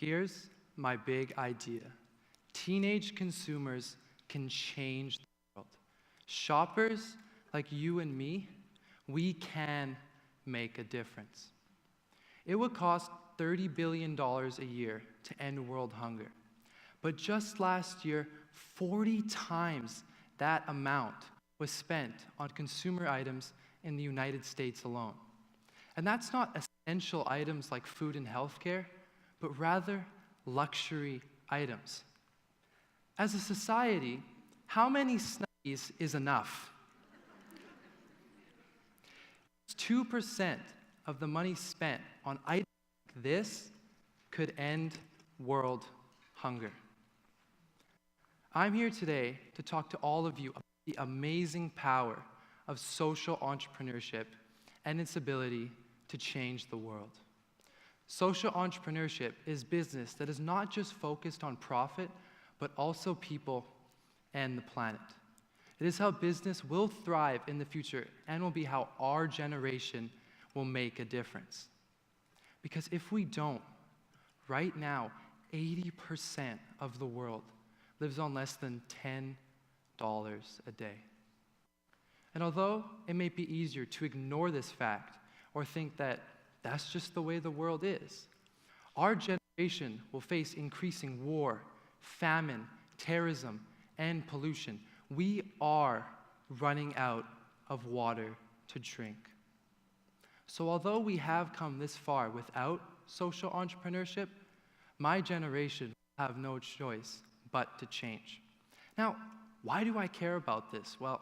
Here's my big idea. Teenage consumers can change the world. Shoppers like you and me, we can make a difference. It would cost $30 billion a year to end world hunger. But just last year, 40 times that amount was spent on consumer items in the United States alone. And that's not essential items like food and healthcare, but rather luxury items. As a society, how many Snuggies is enough? 2% of the money spent on items like this could end world hunger. I'm here today to talk to all of you about the amazing power of social entrepreneurship and its ability to change the world. Social entrepreneurship is business that is not just focused on profit, but also people and the planet. It is how business will thrive in the future and will be how our generation will make a difference. Because if we don't, right now, 80% of the world lives on less than $10 a day. And although it may be easier to ignore this fact or think that that's just the way the world is, our generation will face increasing war, famine, terrorism, and pollution. We are running out of water to drink. So although we have come this far without social entrepreneurship, my generation will have no choice but to change. Now, why do I care about this? Well,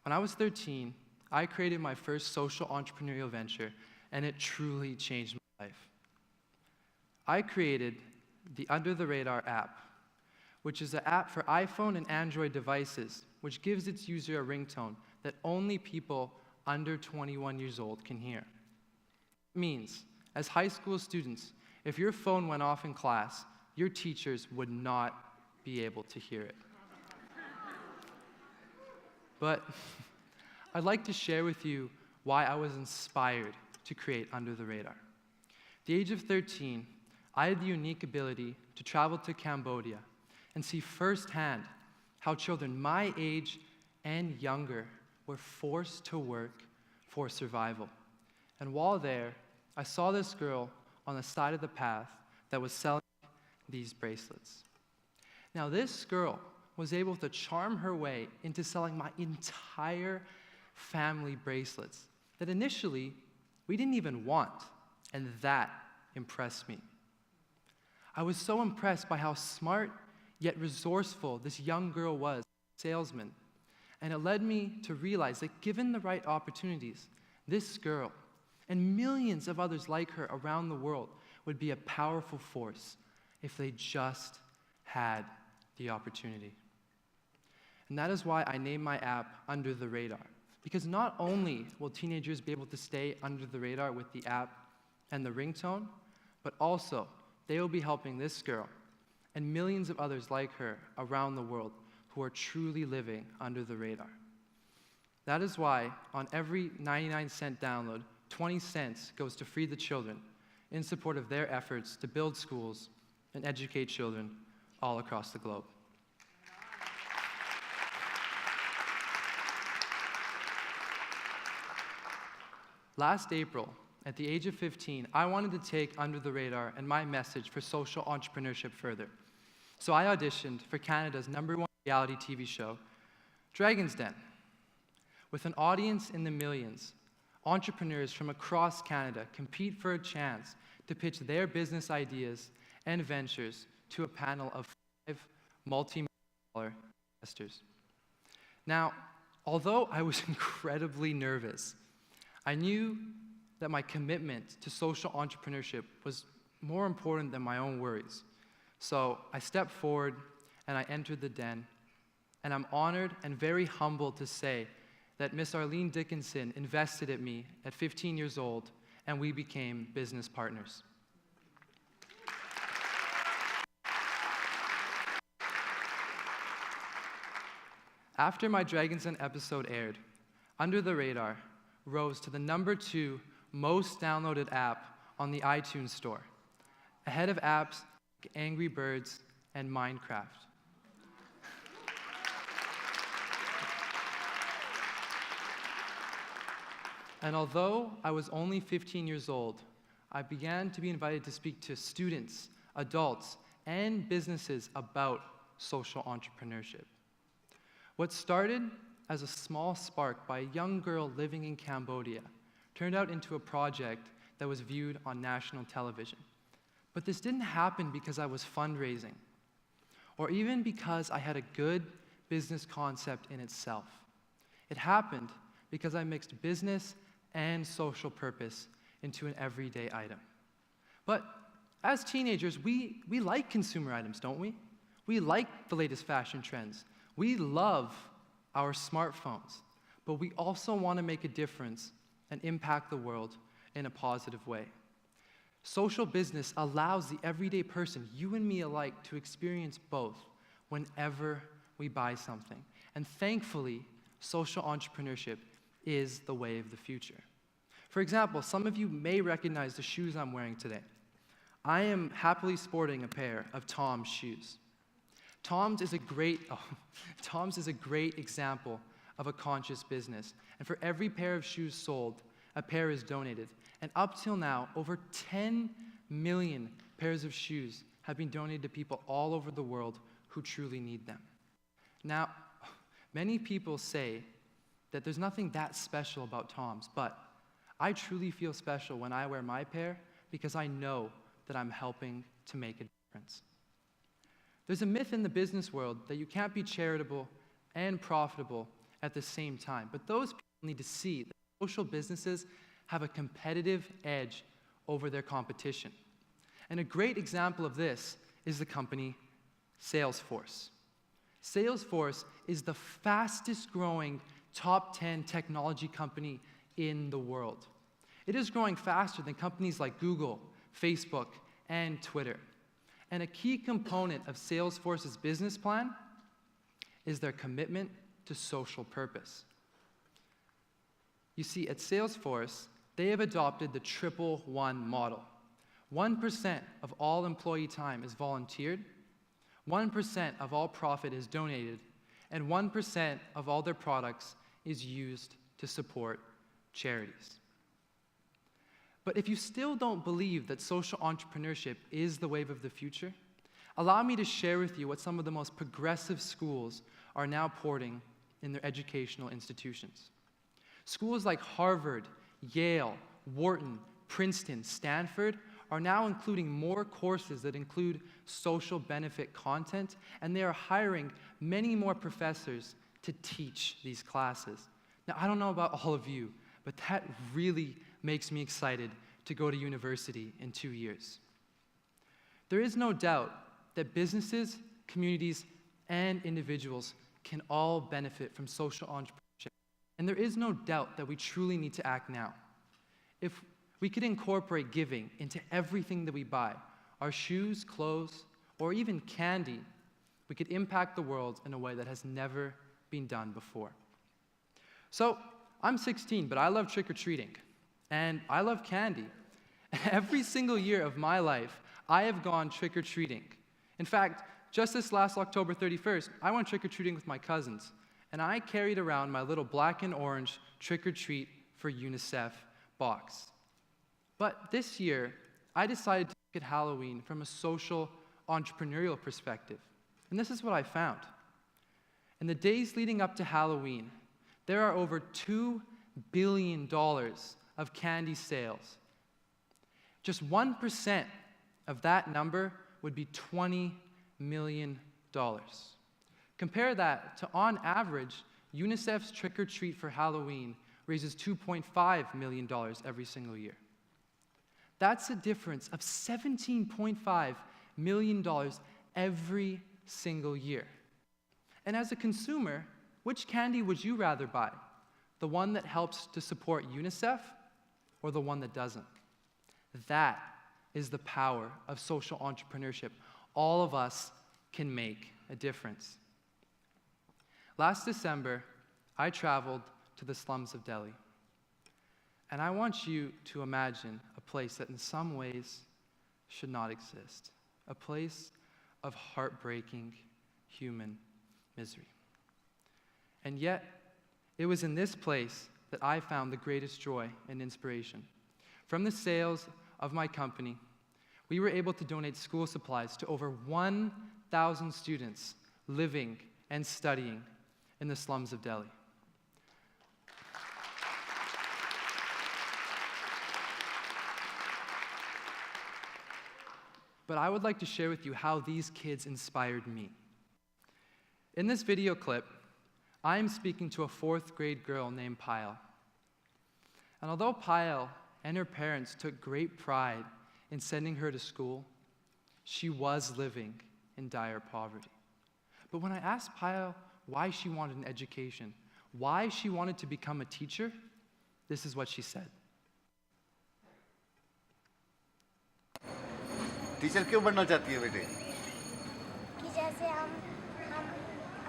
when I was 13, I created my first social entrepreneurial venture, and it truly changed my life. I created the UndrTheRadr app, which is an app for iPhone and Android devices, which gives its user a ringtone that only people under 21 years old can hear. It means, as high school students, if your phone went off in class, your teachers would not be able to hear it. But I'd like to share with you why I was inspired to create UndrTheRadr. At the age of 13, I had the unique ability to travel to Cambodia and see firsthand how children my age and younger were forced to work for survival. And while there, I saw this girl on the side of the path that was selling these bracelets. Now, this girl was able to charm her way into selling my entire family bracelets that initially we didn't even want, and that impressed me. I was so impressed by how smart yet resourceful this young girl was, salesman, and it led me to realize that given the right opportunities, this girl and millions of others like her around the world would be a powerful force if they just had the opportunity. And that is why I named my app UndrTheRadr, because not only will teenagers be able to stay under the radar with the app and the ringtone, but also they will be helping this girl and millions of others like her around the world who are truly living under the radar. That is why on every 99-cent download, 20 cents goes to Free the Children in support of their efforts to build schools and educate children all across the globe. Last April, at the age of 15, I wanted to take UndrTheRadr and my message for social entrepreneurship further. So I auditioned for Canada's #1 reality TV show, Dragon's Den. With an audience in the millions, entrepreneurs from across Canada compete for a chance to pitch their business ideas and ventures to a panel of 5 multi-million-dollar investors. Now, although I was incredibly nervous, I knew that my commitment to social entrepreneurship was more important than my own worries. So I stepped forward and I entered the den, and I'm honored and very humbled to say that Miss Arlene Dickinson invested in me at 15 years old, and we became business partners. After my Dragon's Den episode aired, UndrTheRadr rose to the #2 most downloaded app on the iTunes Store, ahead of apps like Angry Birds and Minecraft. And although I was only 15 years old, I began to be invited to speak to students, adults, and businesses about social entrepreneurship. What started as a small spark by a young girl living in Cambodia turned out into a project that was viewed on national television. But this didn't happen because I was fundraising, or even because I had a good business concept in itself. It happened because I mixed business and social purpose into an everyday item. But as teenagers, we like consumer items, don't we? We like the latest fashion trends. We love our smartphones, but we also want to make a difference and impact the world in a positive way. Social business allows the everyday person, you and me alike, to experience both whenever we buy something. And thankfully, social entrepreneurship is the way of the future. For example, some of you may recognize the shoes I'm wearing today. I am happily sporting a pair of Tom's shoes. Tom's is a great example of a conscious business. And for every pair of shoes sold, a pair is donated. And up till now, over 10 million pairs of shoes have been donated to people all over the world who truly need them. Now, many people say that there's nothing that special about Tom's, but I truly feel special when I wear my pair because I know that I'm helping to make a difference. There's a myth in the business world that you can't be charitable and profitable at the same time, but those people need to see that social businesses have a competitive edge over their competition. And a great example of this is the company Salesforce. Salesforce is the fastest growing top 10 technology company in the world. It is growing faster than companies like Google, Facebook, and Twitter. And a key component of Salesforce's business plan is their commitment to social purpose. You see, at Salesforce, they have adopted the 1-1-1 model. 1% of all employee time is volunteered, 1% of all profit is donated, and 1% of all their products is used to support charities. But if you still don't believe that social entrepreneurship is the wave of the future, allow me to share with you what some of the most progressive schools are now porting in their educational institutions. Schools like Harvard, Yale, Wharton, Princeton, Stanford are now including more courses that include social benefit content, and they are hiring many more professors to teach these classes. Now, I don't know about all of you, but that really makes me excited to go to university in 2 years. There is no doubt that businesses, communities, and individuals can all benefit from social entrepreneurship. And there is no doubt that we truly need to act now. If we could incorporate giving into everything that we buy, our shoes, clothes, or even candy, we could impact the world in a way that has never been done before. So, I'm 16, but I love trick-or-treating, and I love candy. Every single year of my life, I have gone trick-or-treating. In fact, just this last October 31st, I went trick-or-treating with my cousins, and I carried around my little black and orange trick-or-treat for UNICEF box. But this year, I decided to look at Halloween from a social, entrepreneurial perspective. And this is what I found. In the days leading up to Halloween, there are over $2 billion of candy sales. Just 1% of that number would be $20 million. Compare that to, on average, UNICEF's trick-or-treat for Halloween raises $2.5 million every single year. That's a difference of $17.5 million every single year. And as a consumer, which candy would you rather buy? The one that helps to support UNICEF or the one that doesn't? That is the power of social entrepreneurship. All of us can make a difference. Last December, I traveled to the slums of Delhi. And I want you to imagine a place that in some ways should not exist. a place of heartbreaking human misery. And yet, it was in this place that I found the greatest joy and inspiration. From the sales of my company, we were able to donate school supplies to over 1,000 students living and studying in the slums of Delhi. But I would like to share with you how these kids inspired me. In this video clip, I am speaking to a 4th grade girl named Payal. And although Payal and her parents took great pride in sending her to school, she was living in dire poverty. But when I asked Payal why she wanted an education, why she wanted to become a teacher, this is what she said. Teacher क्यों बनना चाहती है बेटे? कि जैसे हम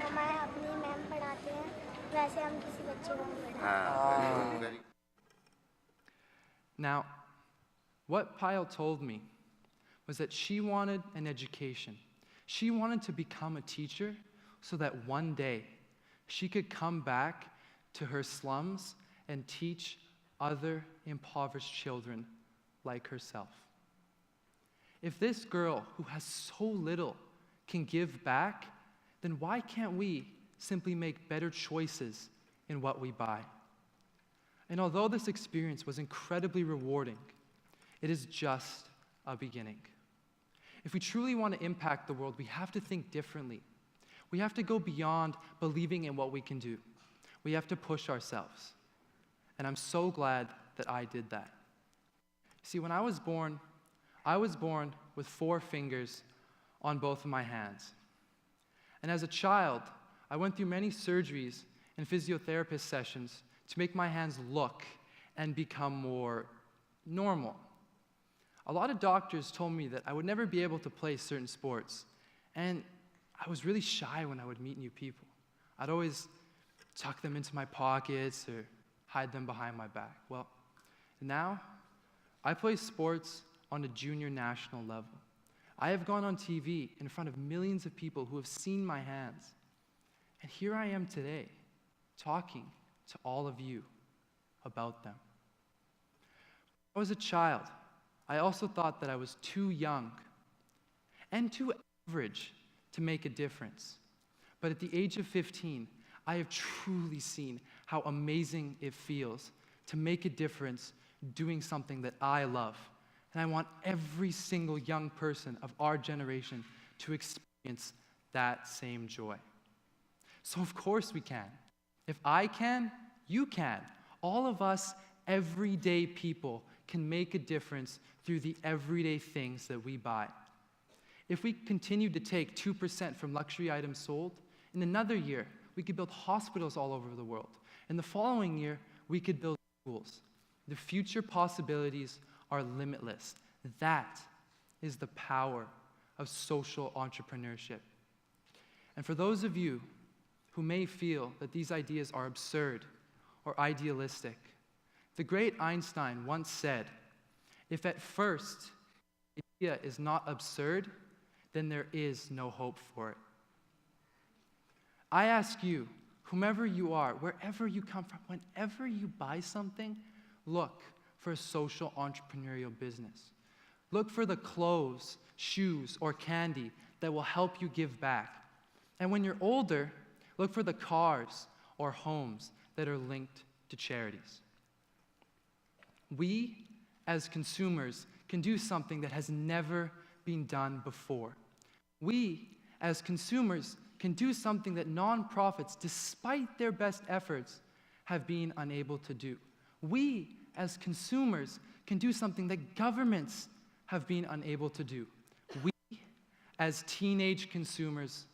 हमारे अपनी मैम पढ़ाते हैं वैसे हम किसी बच्चे को भी पढ़ाते हैं. Now, what Payal told me was that she wanted an education. She wanted to become a teacher so that one day she could come back to her slums and teach other impoverished children like herself. If this girl who has so little can give back, then why can't we simply make better choices in what we buy? And although this experience was incredibly rewarding, it is just a beginning. If we truly want to impact the world, we have to think differently. We have to go beyond believing in what we can do. We have to push ourselves. And I'm so glad that I did that. See, when I was born with 4 fingers on both of my hands. And as a child, I went through many surgeries and physiotherapist sessions to make my hands look and become more normal. A lot of doctors told me that I would never be able to play certain sports, and I was really shy when I would meet new people. I'd always tuck them into my pockets or hide them behind my back. Well, now I play sports on a junior national level. I have gone on TV in front of millions of people who have seen my hands. And here I am today, talking to all of you about them. When I was a child, I also thought that I was too young and too average to make a difference. But at the age of 15, I have truly seen how amazing it feels to make a difference doing something that I love. And I want every single young person of our generation to experience that same joy. So of course we can. If I can, you can. All of us everyday people can make a difference through the everyday things that we buy. If we continue to take 2% from luxury items sold, in another year, we could build hospitals all over the world. In the following year, we could build schools. The future possibilities are limitless. That is the power of social entrepreneurship. And for those of you who may feel that these ideas are absurd or idealistic, the great Einstein once said, if at first the idea is not absurd, then there is no hope for it. I ask you, whomever you are, wherever you come from, whenever you buy something, look for a social entrepreneurial business. Look for the clothes, shoes, or candy that will help you give back. And when you're older, look for the cars or homes that are linked to charities. We, as consumers, can do something that has never been done before. We, as consumers, can do something that nonprofits, despite their best efforts, have been unable to do. We, as consumers, can do something that governments have been unable to do. We, as teenage consumers,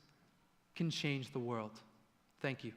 can change the world. Thank you.